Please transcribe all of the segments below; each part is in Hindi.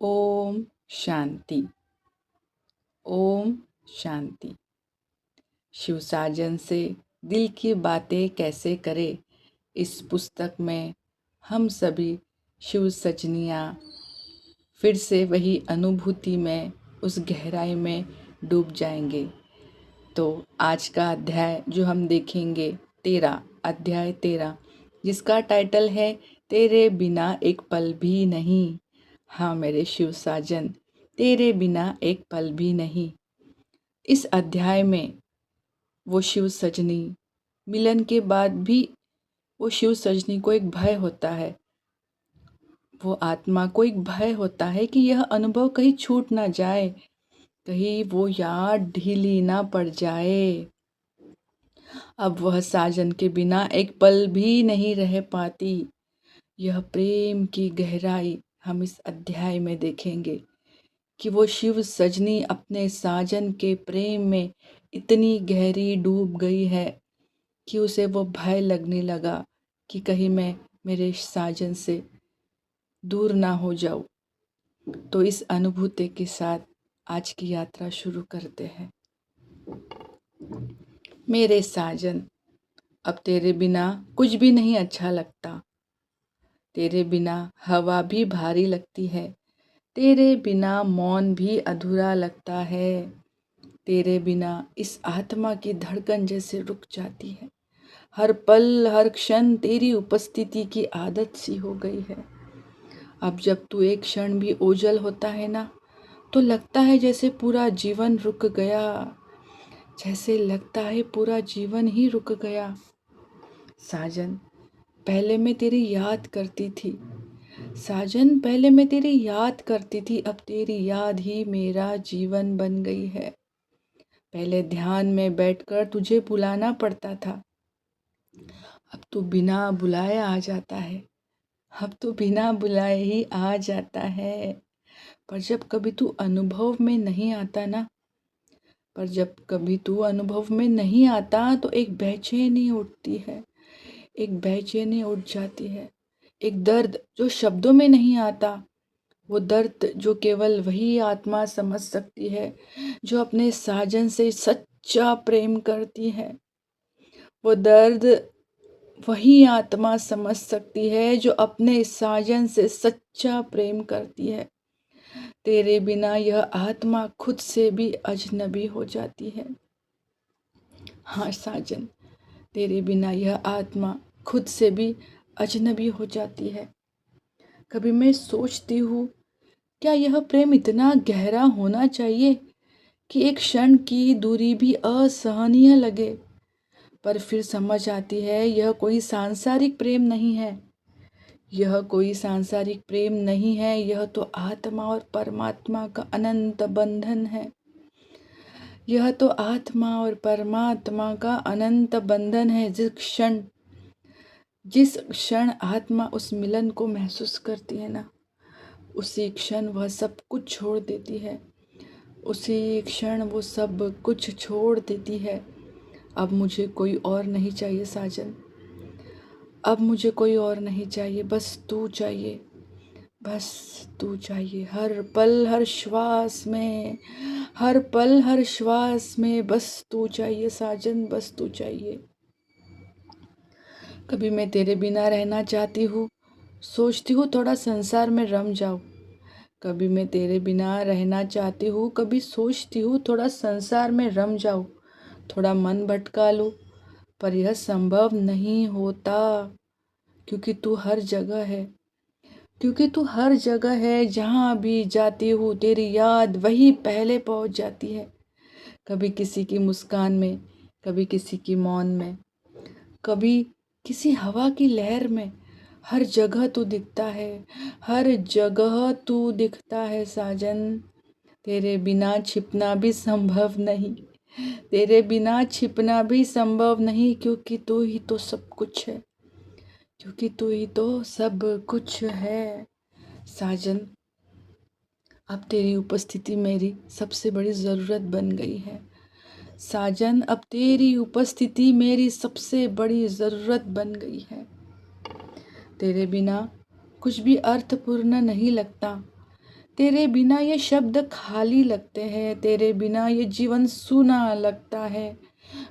ओम शांति। ओम शांति। शिव साजन से दिल की बातें कैसे करें, इस पुस्तक में हम सभी शिव सजनियाँ फिर से वही अनुभूति में, उस गहराई में डूब जाएंगे। तो आज का अध्याय जो हम देखेंगे 13, अध्याय 13, जिसका टाइटल है तेरे बिना एक पल भी नहीं। हाँ मेरे शिव साजन, तेरे बिना एक पल भी नहीं। इस अध्याय में वो शिव सजनी मिलन के बाद भी वो शिव सजनी को एक भय होता है, वो आत्मा को एक भय होता है कि यह अनुभव कहीं छूट ना जाए, कहीं वो याद ढीली ना पड़ जाए। अब वह साजन के बिना एक पल भी नहीं रह पाती। यह प्रेम की गहराई हम इस अध्याय में देखेंगे कि वो शिव सजनी अपने साजन के प्रेम में इतनी गहरी डूब गई है कि उसे वो भय लगने लगा कि कहीं मैं मेरे साजन से दूर ना हो जाऊं। तो इस अनुभूति के साथ आज की यात्रा शुरू करते हैं। मेरे साजन, अब तेरे बिना कुछ भी नहीं अच्छा लगता। तेरे बिना हवा भी भारी लगती है, तेरे बिना मौन भी अधूरा लगता है। तेरे बिना इस आत्मा की धड़कन जैसे रुक जाती है। हर पल हर क्षण तेरी उपस्थिति की आदत सी हो गई है। अब जब तू एक क्षण भी ओझल होता है ना, तो लगता है जैसे पूरा जीवन रुक गया, जैसे लगता है पूरा जीवन ही रुक गया। साजन, पहले मैं तेरी याद करती थी। साजन, पहले मैं तेरी याद करती थी, अब तेरी याद ही मेरा जीवन बन गई है। पहले ध्यान में बैठकर तुझे बुलाना पड़ता था, अब तो बिना बुलाए आ जाता है। अब तो बिना बुलाए ही आ जाता है। पर जब कभी तू अनुभव में नहीं आता ना, पर जब कभी तू अनुभव में नहीं आता तो एक बेचैनी उठती है, एक बेचैनी उठ जाती है। एक दर्द जो शब्दों में नहीं आता, वो दर्द जो केवल वही आत्मा समझ सकती है जो अपने साजन से सच्चा प्रेम करती है। वो दर्द वही आत्मा समझ सकती है जो अपने साजन से सच्चा प्रेम करती है। तेरे बिना यह आत्मा खुद से भी अजनबी हो जाती है। हाँ साजन, तेरे बिना यह आत्मा खुद से भी अजनबी हो जाती है। कभी मैं सोचती हूँ, क्या यह प्रेम इतना गहरा होना चाहिए कि एक क्षण की दूरी भी असहनीय लगे? पर फिर समझ आती है यह कोई सांसारिक प्रेम नहीं है, यह कोई सांसारिक प्रेम नहीं है, यह तो आत्मा और परमात्मा का अनंत बंधन है। यह तो आत्मा और परमात्मा का अनंत बंधन है। जिस क्षण आत्मा उस मिलन को महसूस करती है ना, उसी क्षण वह सब कुछ छोड़ देती है, उसी क्षण वो सब कुछ छोड़ देती है। अब मुझे कोई और नहीं चाहिए साजन, अब मुझे कोई और नहीं चाहिए, बस तू चाहिए, बस तू चाहिए। हर पल हर श्वास में, हर पल हर श्वास में बस तू चाहिए साजन, बस तू चाहिए। कभी मैं तेरे बिना रहना चाहती हूँ, सोचती हूँ थोड़ा संसार में रम जाऊँ। कभी मैं तेरे बिना रहना चाहती हूँ, कभी सोचती हूँ थोड़ा संसार में रम जाऊँ, थोड़ा मन भटका लूँ, पर यह संभव नहीं होता, क्योंकि तू हर जगह है, क्योंकि तू हर जगह है। जहाँ भी जाती हूँ तेरी याद वही पहले पहुँच जाती है। कभी किसी की मुस्कान में, कभी किसी की मौन में, कभी किसी हवा की लहर में, हर जगह तू दिखता है, हर जगह तू दिखता है साजन। तेरे बिना छिपना भी संभव नहीं, तेरे बिना छिपना भी संभव नहीं, क्योंकि तू ही तो सब कुछ है, क्योंकि तू ही तो सब कुछ है। साजन, अब तेरी उपस्थिति मेरी सबसे बड़ी ज़रूरत बन गई है। साजन, अब तेरी उपस्थिति मेरी सबसे बड़ी ज़रूरत बन गई है। तेरे बिना कुछ भी अर्थपूर्ण नहीं लगता, तेरे बिना ये शब्द खाली लगते हैं, तेरे बिना ये जीवन सूना लगता है।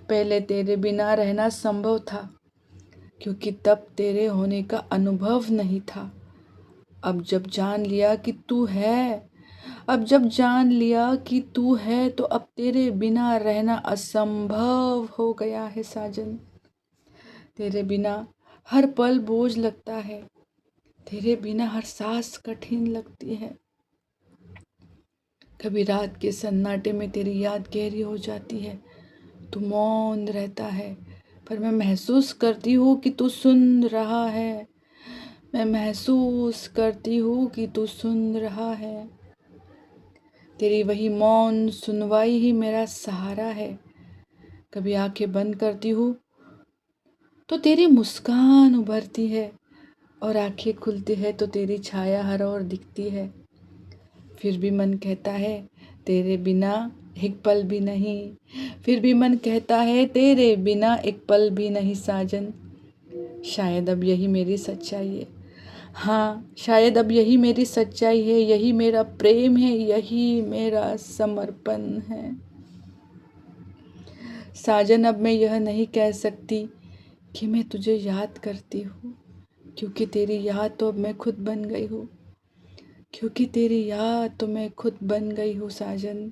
पहले तेरे बिना रहना संभव था, क्योंकि तब तेरे होने का अनुभव नहीं था। अब जब जान लिया कि तू है, अब जब जान लिया कि तू है, तो अब तेरे बिना रहना असंभव हो गया है साजन। तेरे बिना हर पल बोझ लगता है, तेरे बिना हर सांस कठिन लगती है। कभी रात के सन्नाटे में तेरी याद गहरी हो जाती है, तू मौन रहता है, पर मैं महसूस करती हूँ कि तू सुन रहा है। मैं महसूस करती हूँ कि तू सुन रहा है। तेरी वही मौन सुनवाई ही मेरा सहारा है। कभी आंखें बंद करती हूँ तो तेरी मुस्कान उभरती है, और आंखें खुलती है तो तेरी छाया हर ओर दिखती है। फिर भी मन कहता है तेरे बिना एक पल भी नहीं, फिर भी मन कहता है तेरे बिना एक पल भी नहीं साजन। शायद अब यही मेरी सच्चाई है। हाँ, शायद अब यही मेरी सच्चाई है, यही मेरा प्रेम है, यही मेरा समर्पण है। साजन, अब मैं यह नहीं कह सकती कि मैं तुझे याद करती हूँ, क्योंकि तेरी याद तो अब मैं खुद बन गई हूँ, क्योंकि तेरी याद तो मैं खुद बन गई हूँ साजन।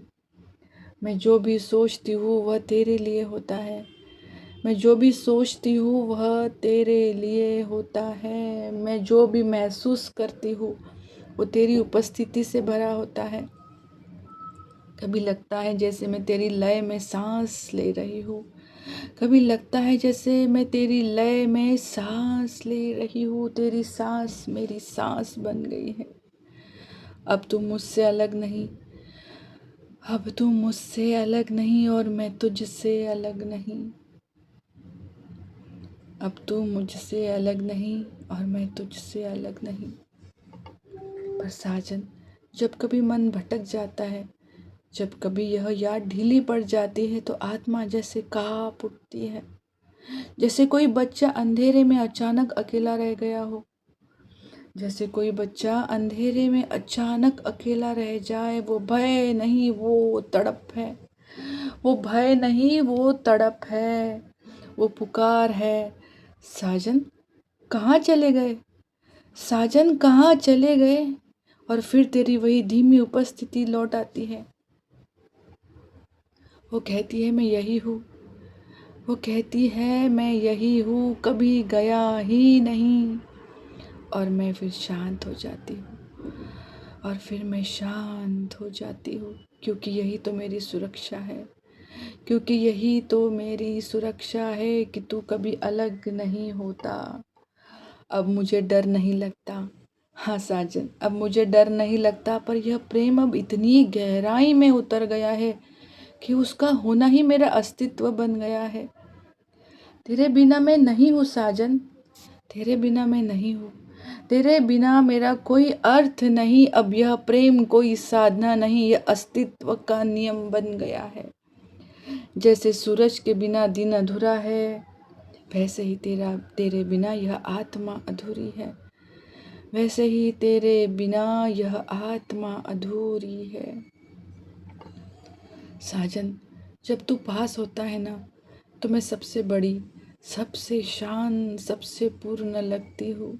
मैं जो भी सोचती हूँ वह तेरे लिए होता है, मैं जो भी सोचती हूँ वह तेरे लिए होता है। मैं जो भी महसूस करती हूँ वो तेरी उपस्थिति से भरा होता है। कभी लगता है जैसे मैं तेरी लय में सांस ले रही हूँ, कभी लगता है जैसे मैं तेरी लय में सांस ले रही हूँ, तेरी सांस मेरी सांस बन गई है। अब तुम मुझसे अलग नहीं, अब तुम मुझसे अलग नहीं, और मैं तुझसे अलग नहीं। अब तू मुझसे अलग नहीं और मैं तुझसे अलग नहीं। पर साजन, जब कभी मन भटक जाता है, जब कभी यह याद ढीली पड़ जाती है, तो आत्मा जैसे कांप उठती है, जैसे कोई बच्चा अंधेरे में अचानक अकेला रह गया हो, जैसे कोई बच्चा अंधेरे में अचानक अकेला रह जाए। वो भय नहीं, वो तड़प है, वो भय नहीं, वो तड़प है, वो पुकार है। साजन कहाँ चले गए, साजन कहाँ चले गए। और फिर तेरी वही धीमी उपस्थिति लौट आती है। वो कहती है मैं यही हूँ, वो कहती है मैं यही हूँ, कभी गया ही नहीं। और मैं फिर शांत हो जाती हूँ, और फिर मैं शांत हो जाती हूँ, क्योंकि यही तो मेरी सुरक्षा है, क्योंकि यही तो मेरी सुरक्षा है कि तू कभी अलग नहीं होता। अब मुझे डर नहीं लगता, हाँ साजन, अब मुझे डर नहीं लगता, पर यह प्रेम अब इतनी गहराई में उतर गया है कि उसका होना ही मेरा अस्तित्व बन गया है। तेरे बिना मैं नहीं हूँ साजन, तेरे बिना मैं नहीं हूँ, तेरे बिना मेरा कोई अर्थ नहीं। अब यह प्रेम कोई साधना नहीं, यह अस्तित्व का नियम बन गया है। जैसे सूरज के बिना दिन अधूरा है, वैसे ही तेरे बिना यह आत्मा अधूरी है, वैसे ही तेरे बिना यह आत्मा अधूरी है। साजन, जब तू पास होता है ना, तो मैं सबसे बड़ी, सबसे शान, सबसे पूर्ण लगती हूँ।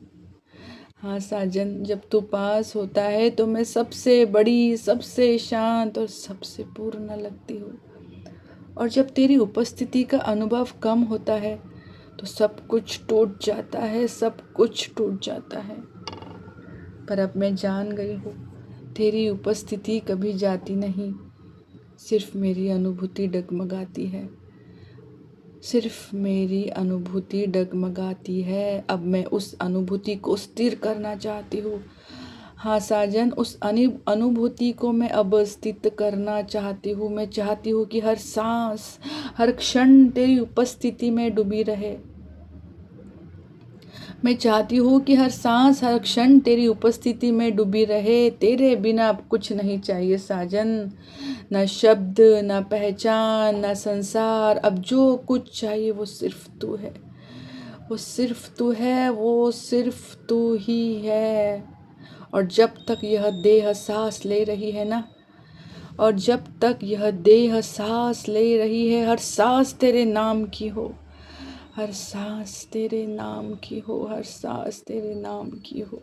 हाँ साजन, जब तू पास होता है तो मैं सबसे बड़ी, सबसे शांत और सबसे पूर्ण लगती हूँ। और जब तेरी उपस्थिति का अनुभव कम होता है तो सब कुछ टूट जाता है, सब कुछ टूट जाता है। पर अब मैं जान गई हूँ, तेरी उपस्थिति कभी जाती नहीं, सिर्फ मेरी अनुभूति डगमगाती है, सिर्फ मेरी अनुभूति डगमगाती है। अब मैं उस अनुभूति को स्थिर करना चाहती हूँ। हाँ साजन, उस अनुभूति को मैं अब स्थित करना चाहती हूँ। मैं चाहती हूँ कि हर सांस, हर क्षण तेरी उपस्थिति में डूबी रहे। मैं चाहती हूँ कि हर सांस, हर क्षण तेरी उपस्थिति में डूबी रहे। तेरे बिना अब कुछ नहीं चाहिए साजन, न शब्द, न पहचान, न संसार। अब जो कुछ चाहिए वो सिर्फ तू है, वो सिर्फ तू है, वो सिर्फ तू ही है। और जब तक यह देह सांस ले रही है ना, और जब तक यह देह सांस ले रही है, हर सांस तेरे नाम की हो, हर सांस तेरे नाम की हो, हर सांस तेरे नाम की हो।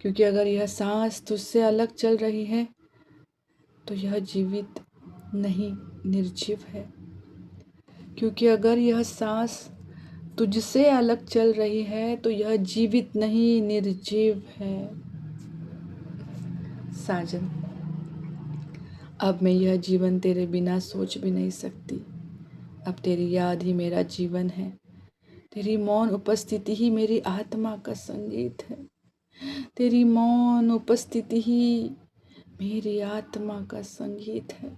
क्योंकि अगर यह सांस तुझसे अलग चल रही है तो यह जीवित नहीं, निर्जीव है। क्योंकि अगर यह सांस तुझसे अलग चल रही है तो यह जीवित नहीं, निर्जीव है। साजन, अब मैं यह जीवन तेरे बिना सोच भी नहीं सकती। अब तेरी याद ही मेरा जीवन है। तेरी मौन उपस्थिति ही मेरी आत्मा का संगीत है। तेरी मौन उपस्थिति ही मेरी आत्मा का संगीत है।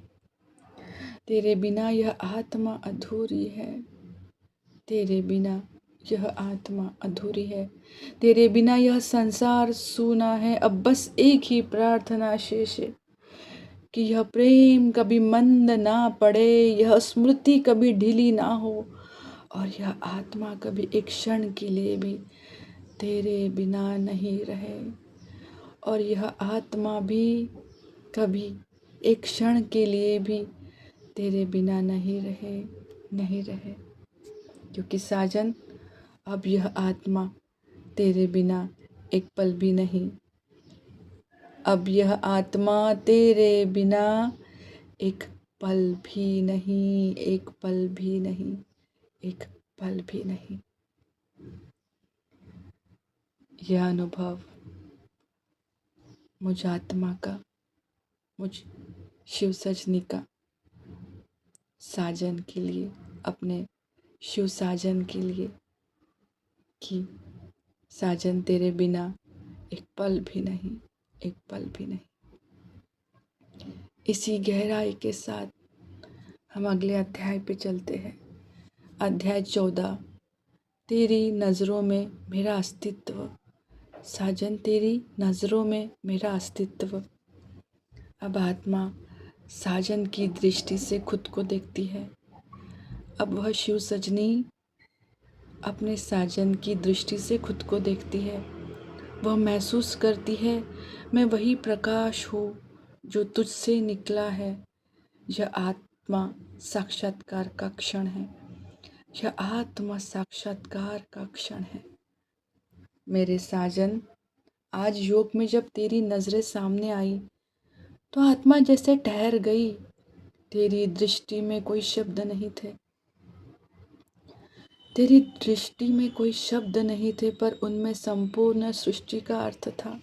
तेरे बिना यह आत्मा अधूरी है। तेरे बिना यह आत्मा अधूरी है। तेरे बिना यह संसार सूना है। अब बस एक ही प्रार्थना शेष है कि यह प्रेम कभी मंद ना पड़े, यह स्मृति कभी ढीली ना हो, और यह आत्मा कभी एक क्षण के लिए भी तेरे बिना नहीं रहे, और यह आत्मा भी कभी एक क्षण के लिए भी तेरे बिना नहीं रहे, नहीं रहे। क्योंकि साजन, अब यह आत्मा तेरे बिना एक पल भी नहीं। अब यह आत्मा तेरे बिना एक पल भी नहीं, एक पल भी नहीं, एक पल भी नहीं। यह अनुभव मुझ आत्मा का, मुझ शिव सजनी का, साजन के लिए, अपने शिव साजन के लिए, कि साजन तेरे बिना एक पल भी नहीं, एक पल भी नहीं। इसी गहराई के साथ हम अगले अध्याय पे चलते हैं। अध्याय 14, तेरी नज़रों में मेरा अस्तित्व। साजन, तेरी नज़रों में मेरा अस्तित्व। अब आत्मा साजन की दृष्टि से खुद को देखती है। अब वह शिव सजनी अपने साजन की दृष्टि से खुद को देखती है। वह महसूस करती है, मैं वही प्रकाश हूँ जो तुझसे निकला है। यह आत्मा साक्षात्कार का क्षण है। यह आत्मा साक्षात्कार का क्षण है। मेरे साजन, आज योग में जब तेरी नज़रें सामने आई तो आत्मा जैसे ठहर गई। तेरी दृष्टि में कोई शब्द नहीं थे, तेरी दृष्टि में कोई शब्द नहीं थे, पर उनमें संपूर्ण सृष्टि का अर्थ था।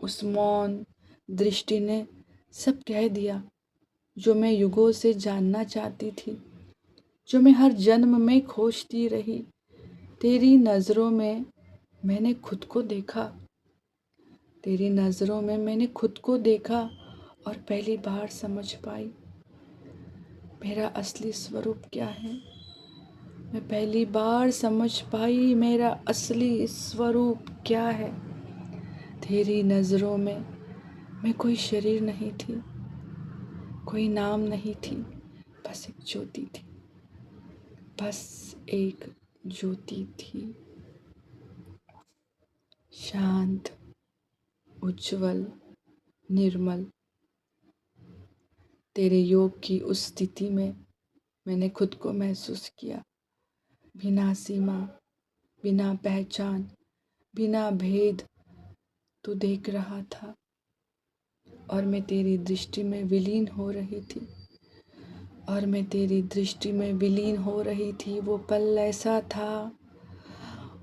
उस मौन दृष्टि ने सब कह दिया जो मैं युगों से जानना चाहती थी, जो मैं हर जन्म में खोजती रही। तेरी नज़रों में मैंने खुद को देखा। तेरी नज़रों में मैंने खुद को देखा और पहली बार समझ पाई मेरा असली स्वरूप क्या है। मैं पहली बार समझ पाई मेरा असली स्वरूप क्या है। तेरी नज़रों में मैं कोई शरीर नहीं थी, कोई नाम नहीं थी, बस एक ज्योति थी, बस एक ज्योति थी। शांत, उज्जवल, निर्मल। तेरे योग की उस स्थिति में मैंने खुद को महसूस किया, बिना सीमा, बिना पहचान, बिना भेद तू देख रहा था और मैं तेरी दृष्टि में विलीन हो रही थी, और मैं तेरी दृष्टि में विलीन हो रही थी। वो पल ऐसा था,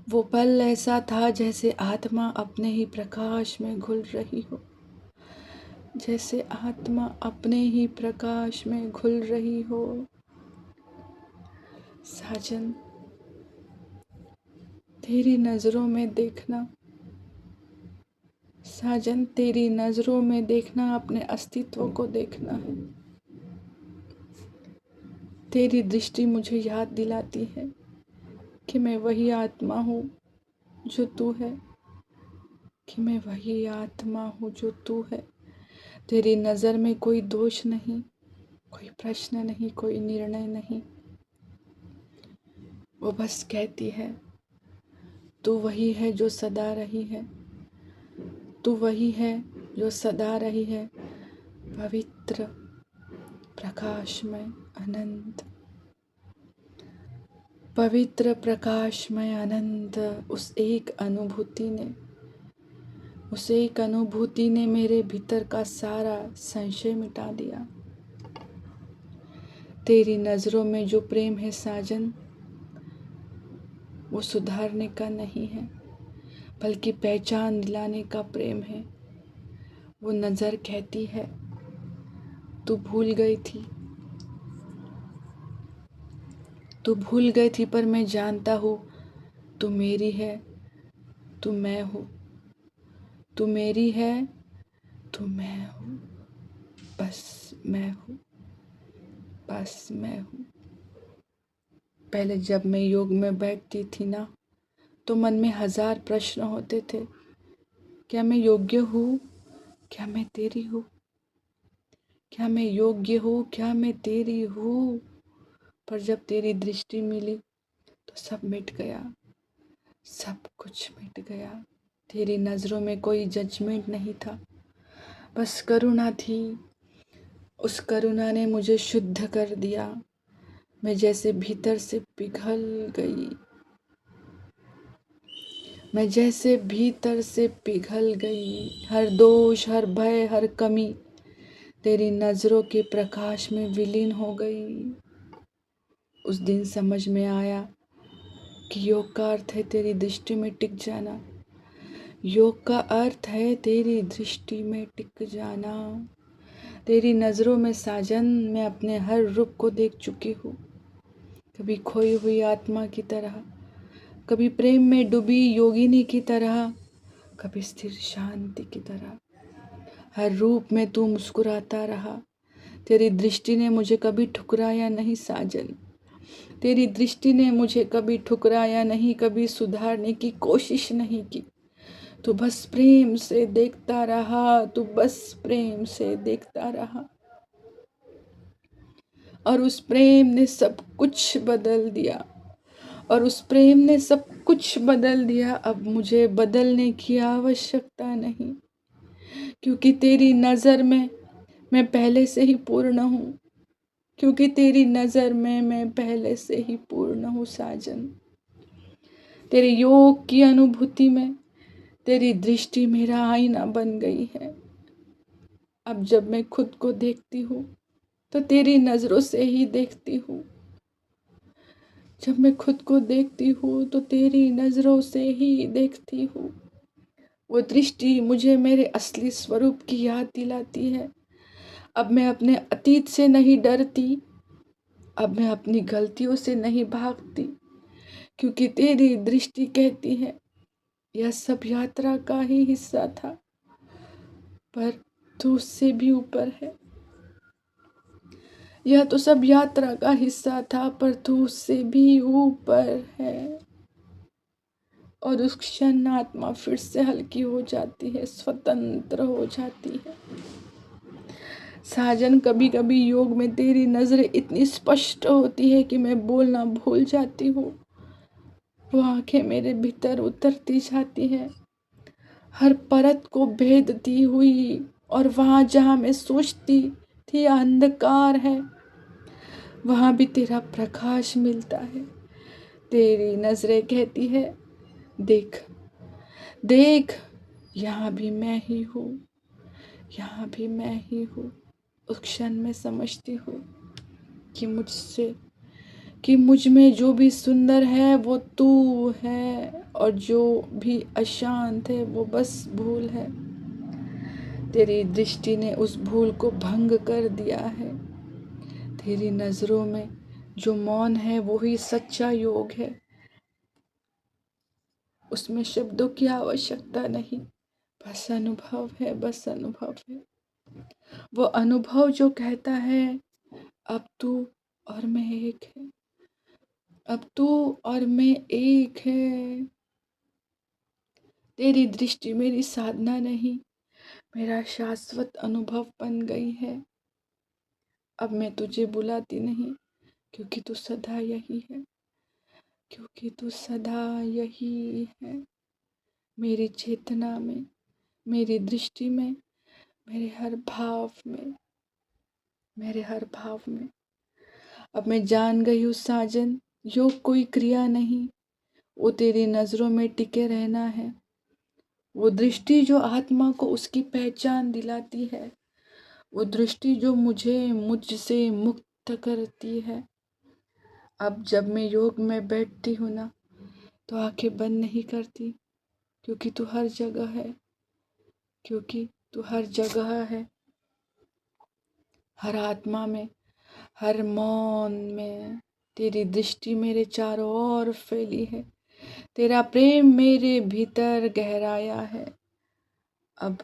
वो पल ऐसा था जैसे आत्मा अपने ही प्रकाश में घुल रही हो, जैसे आत्मा अपने ही प्रकाश में घुल रही हो। साजन, तेरी नज़रों में देखना, साजन तेरी नज़रों में देखना अपने अस्तित्व को देखना है। तेरी दृष्टि मुझे याद दिलाती है कि मैं वही आत्मा हूँ जो तू है, कि मैं वही आत्मा हूँ जो तू है। तेरी नज़र में कोई दोष नहीं, कोई प्रश्न नहीं, कोई निर्णय नहीं। वो बस कहती है तू वही है जो सदा रही है, तू वही है जो सदा रही है, पवित्र, प्रकाशमय, अनंत। पवित्र, प्रकाशमय, अनंत। उस एक अनुभूति ने मेरे भीतर का सारा संशय मिटा दिया। तेरी नज़रों में जो प्रेम है साजन, वो सुधारने का नहीं है, बल्कि पहचान दिलाने का प्रेम है। वो नज़र कहती है, तू भूल गई थी, तू भूल गई थी, पर मैं जानता हूँ तू मेरी है, तू मैं हूँ। तू मेरी है, तू मैं हूँ, बस मैं हूँ, बस मैं हूँ। पहले जब मैं योग में बैठती थी ना, तो मन में 1000 प्रश्न होते थे। क्या मैं योग्य हूँ? क्या मैं तेरी हूँ? क्या मैं योग्य हूँ? क्या मैं तेरी हूँ? पर जब तेरी दृष्टि मिली तो सब मिट गया, सब कुछ मिट गया। तेरी नज़रों में कोई जजमेंट नहीं था, बस करुणा थी। उस करुणा ने मुझे शुद्ध कर दिया। मैं जैसे भीतर से पिघल गई, मैं जैसे भीतर से पिघल गई। हर दोष, हर भय, हर कमी तेरी नज़रों के प्रकाश में विलीन हो गई। उस दिन समझ में आया कि योग का अर्थ है तेरी दृष्टि में टिक जाना। योग का अर्थ है तेरी दृष्टि में टिक जाना। तेरी नज़रों में साजन मैं अपने हर रूप को देख चुकी हूँ। कभी खोई हुई आत्मा की तरह, कभी प्रेम में डूबी योगिनी की तरह, कभी स्थिर शांति की तरह। हर रूप में तू मुस्कुराता रहा। तेरी दृष्टि ने मुझे कभी ठुकराया नहीं साजन। तेरी दृष्टि ने मुझे कभी ठुकराया नहीं, कभी सुधारने की कोशिश नहीं की। तू बस प्रेम से देखता रहा, तू बस प्रेम से देखता रहा। और उस प्रेम ने सब कुछ बदल दिया, और उस प्रेम ने सब कुछ बदल दिया। अब मुझे बदलने की आवश्यकता नहीं, क्योंकि तेरी नज़र में मैं पहले से ही पूर्ण हूँ। क्योंकि तेरी नज़र में मैं पहले से ही पूर्ण हूँ साजन। तेरे योग की अनुभूति में तेरी दृष्टि मेरा आईना बन गई है। अब जब मैं खुद को देखती हूँ तो तेरी नज़रों से ही देखती हूँ। जब मैं खुद को देखती हूँ तो तेरी नज़रों से ही देखती हूँ। वो दृष्टि मुझे मेरे असली स्वरूप की याद दिलाती है। अब मैं अपने अतीत से नहीं डरती, अब मैं अपनी गलतियों से नहीं भागती, क्योंकि तेरी दृष्टि कहती है यह सब यात्रा का ही हिस्सा था, पर तू उससे भी ऊपर है। यह तो सब यात्रा का हिस्सा था, पर तू उससे भी ऊपर है। और उस क्षण आत्मा फिर से हल्की हो जाती है, स्वतंत्र हो जाती है। साजन, कभी कभी योग में तेरी नजरें इतनी स्पष्ट होती है कि मैं बोलना भूल जाती हूँ। वो आंखें मेरे भीतर उतरती जाती है, हर परत को भेदती हुई, और वहां जहां मैं सोचती थी अंधकार है, वहां भी तेरा प्रकाश मिलता है। तेरी नजरें कहती है, देख देख, यहाँ भी मैं ही हूँ, यहाँ भी मैं ही हूँ। उस क्षण में समझती हूँ कि मुझ में जो भी सुंदर है वो तू है, और जो भी अशांत है वो बस भूल है। तेरी दृष्टि ने उस भूल को भंग कर दिया है। तेरी नजरों में जो मौन है वो ही सच्चा योग है। उसमें शब्दों की आवश्यकता नहीं, बस अनुभव है, बस अनुभव है। वो अनुभव जो कहता है अब तू और मैं एक है, अब तू और मैं एक है। तेरी दृष्टि मेरी साधना नहीं, मेरा शाश्वत अनुभव बन गई है। अब मैं तुझे बुलाती नहीं, क्योंकि तू सदा यही है, क्योंकि तू सदा यही है। मेरी चेतना में, मेरी दृष्टि में, मेरे हर भाव में, मेरे हर भाव में। अब मैं जान गई हूँ साजन, योग कोई क्रिया नहीं, वो तेरी नज़रों में टिके रहना है। वो दृष्टि जो आत्मा को उसकी पहचान दिलाती है, वो दृष्टि जो मुझे मुझसे मुक्त करती है। अब जब मैं योग में बैठती हूँ ना, तो आंखें बंद नहीं करती, क्योंकि तू हर जगह है, क्योंकि तू हर जगह है, हर आत्मा में, हर मौन में। तेरी दृष्टि मेरे चारों ओर फैली है, तेरा प्रेम मेरे भीतर गहराया है। अब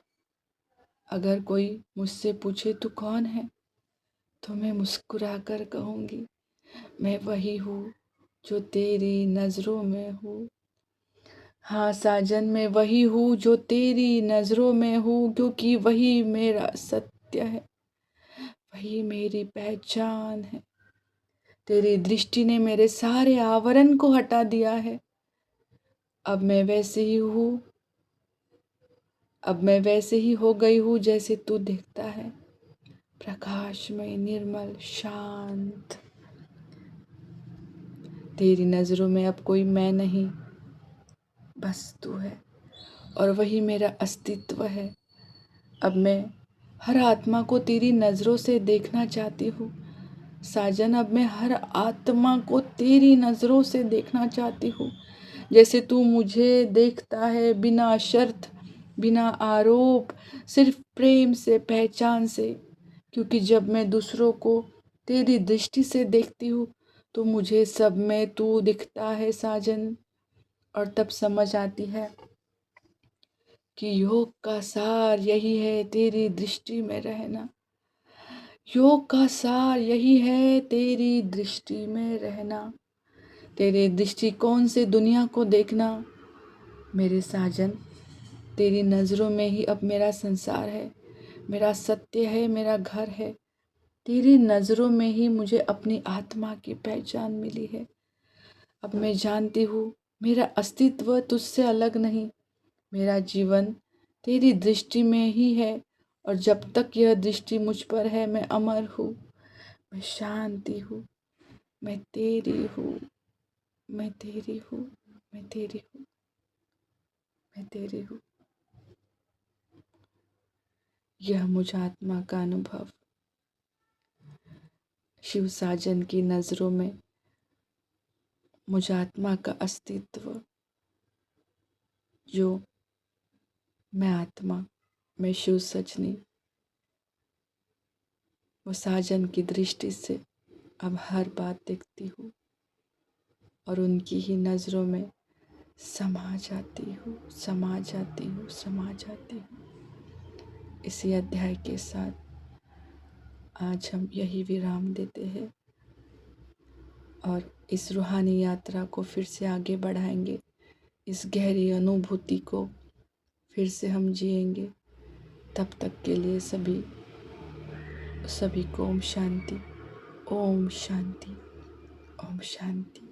अगर कोई मुझसे पूछे तू कौन है, तो मैं मुस्कुरा कर कहूँगी, मैं वही हूँ जो तेरी नज़रों में हूँ। हाँ साजन, मैं वही हूँ जो तेरी नज़रों में हूँ, क्योंकि वही मेरा सत्य है, वही मेरी पहचान है। तेरी दृष्टि ने मेरे सारे आवरण को हटा दिया है। अब मैं वैसे ही हूँ, अब मैं वैसे ही हो गई हूँ जैसे तू दिखता है, प्रकाशमय, निर्मल, शांत। तेरी नज़रों में अब कोई मैं नहीं, बस तू है, और वही मेरा अस्तित्व है। अब मैं हर आत्मा को तेरी नज़रों से देखना चाहती हूँ साजन। अब मैं हर आत्मा को तेरी नज़रों से देखना चाहती हूँ, जैसे तू मुझे देखता है, बिना शर्त, बिना आरोप, सिर्फ प्रेम से, पहचान से। क्योंकि जब मैं दूसरों को तेरी दृष्टि से देखती हूँ, तो मुझे सब में तू दिखता है साजन। और तब समझ आती है कि योग का सार यही है, तेरी दृष्टि में रहना। योग का सार यही है, तेरी दृष्टि में रहना, तेरे दृष्टिकोण से दुनिया को देखना। मेरे साजन, तेरी नज़रों में ही अब मेरा संसार है, मेरा सत्य है, मेरा घर है। तेरी नज़रों में ही मुझे अपनी आत्मा की पहचान मिली है। अब मैं जानती हूँ मेरा अस्तित्व तुझसे अलग नहीं, मेरा जीवन तेरी दृष्टि में ही है। और जब तक यह दृष्टि मुझ पर है, मैं अमर हूँ, मैं शांति हूँ, मैं तेरी हूँ, मैं तेरी हूँ, मैं तेरी हूँ, मैं तेरी हूँ। यह मुझ आत्मा का अनुभव शिव साजन की नज़रों में मुझ आत्मा का अस्तित्व, जो मैं आत्मा, मैं शिव सजनी, वो साजन की दृष्टि से अब हर बात देखती हूँ और उनकी ही नज़रों में समा जाती हूँ, समा जाती हूँ, समा जाती हूँ। इसी अध्याय के साथ आज हम यही विराम देते हैं और इस रूहानी यात्रा को फिर से आगे बढ़ाएंगे। इस गहरी अनुभूति को फिर से हम जिएंगे। तब तक के लिए सभी को ओम शांति, ओम शांति, ओम शांति।